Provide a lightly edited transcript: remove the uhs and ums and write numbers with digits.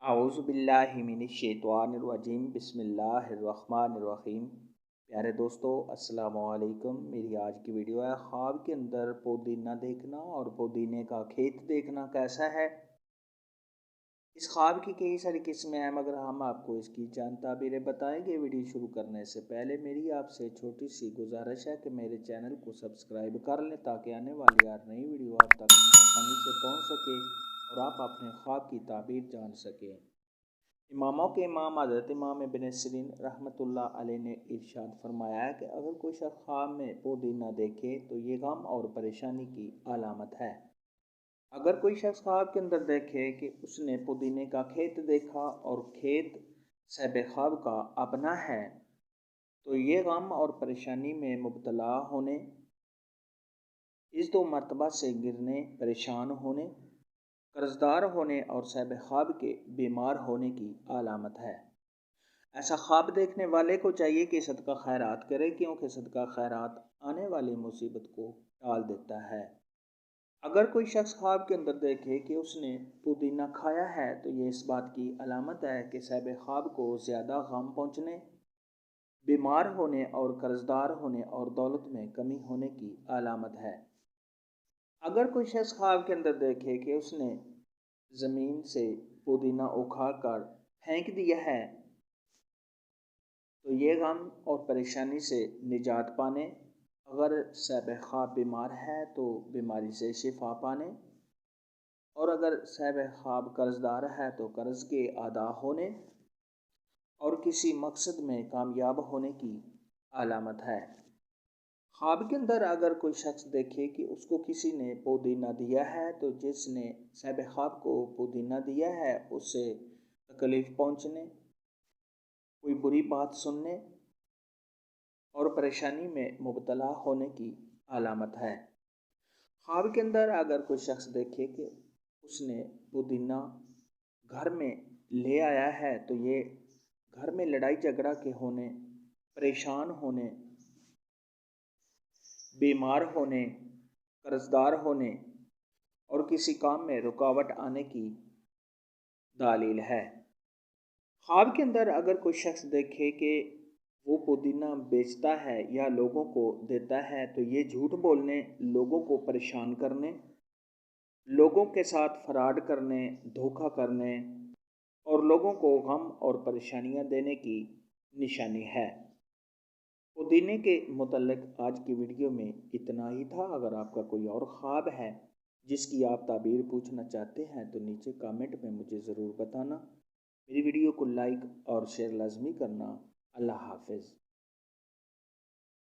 اعوذ باللہ من الشیطان الرجیم بسم اللہ الرحمن الرحیم۔ پیارے دوستو السلام علیکم۔ میری آج کی ویڈیو ہے خواب کے اندر پودینہ دیکھنا اور پودینے کا کھیت دیکھنا کیسا ہے۔ اس خواب کی کئی ساری قسمیں ہیں مگر ہم آپ کو اس کی چند تعبیریں بتائیں گے۔ ویڈیو شروع کرنے سے پہلے میری آپ سے چھوٹی سی گزارش ہے کہ میرے چینل کو سبسکرائب کر لیں تاکہ آنے والی ہر نئی ویڈیو آپ تک آسانی سے پہنچ سکے اور آپ اپنے خواب کی تعبیر جان سکیں۔ اماموں کے امام حضرت امام ابن سیرین رحمۃ اللہ علیہ نے ارشاد فرمایا ہے کہ اگر کوئی شخص خواب میں پودینہ دیکھے تو یہ غم اور پریشانی کی علامت ہے۔ اگر کوئی شخص خواب کے اندر دیکھے کہ اس نے پودینے کا کھیت دیکھا اور کھیت صاحب خواب کا اپنا ہے تو یہ غم اور پریشانی میں مبتلا ہونے، اس دو مرتبہ سے گرنے، پریشان ہونے، قرضدار ہونے اور صاحب خواب کے بیمار ہونے کی علامت ہے۔ ایسا خواب دیکھنے والے کو چاہیے کہ صدقہ خیرات کرے کیونکہ صدقہ خیرات آنے والی مصیبت کو ٹال دیتا ہے۔ اگر کوئی شخص خواب کے اندر دیکھے کہ اس نے پودینہ کھایا ہے تو یہ اس بات کی علامت ہے کہ صاحب خواب کو زیادہ غم پہنچنے، بیمار ہونے اور قرضدار ہونے اور دولت میں کمی ہونے کی علامت ہے۔ اگر کوئی شخص خواب کے اندر دیکھے کہ اس نے زمین سے پودینہ اکھاڑ کر پھینک دیا ہے تو یہ غم اور پریشانی سے نجات پانے، اگر صاحب خواب بیمار ہے تو بیماری سے شفا پانے، اور اگر صاحب خواب قرض دار ہے تو قرض کے ادا ہونے اور کسی مقصد میں کامیاب ہونے کی علامت ہے۔ خواب کے اندر اگر کوئی شخص دیکھے کہ اس کو کسی نے پودینہ دیا ہے تو جس نے صاحب خواب کو پودینہ دیا ہے اس سے تکلیف پہنچنے، کوئی بری بات سننے اور پریشانی میں مبتلا ہونے کی علامت ہے۔ خواب کے اندر اگر کوئی شخص دیکھے کہ اس نے پودینہ گھر میں لے آیا ہے تو یہ گھر میں لڑائی جھگڑا کے ہونے، پریشان ہونے، بیمار ہونے، قرضدار ہونے اور کسی کام میں رکاوٹ آنے کی دلیل ہے۔ خواب کے اندر اگر کوئی شخص دیکھے کہ وہ پودینہ بیچتا ہے یا لوگوں کو دیتا ہے تو یہ جھوٹ بولنے، لوگوں کو پریشان کرنے، لوگوں کے ساتھ فراڈ کرنے، دھوکہ کرنے اور لوگوں کو غم اور پریشانیاں دینے کی نشانی ہے۔ پودینے کے متعلق آج کی ویڈیو میں اتنا ہی تھا۔ اگر آپ کا کوئی اور خواب ہے جس کی آپ تعبیر پوچھنا چاہتے ہیں تو نیچے کامنٹ میں مجھے ضرور بتانا۔ میری ویڈیو کو لائک اور شیئر لازمی کرنا۔ اللہ حافظ۔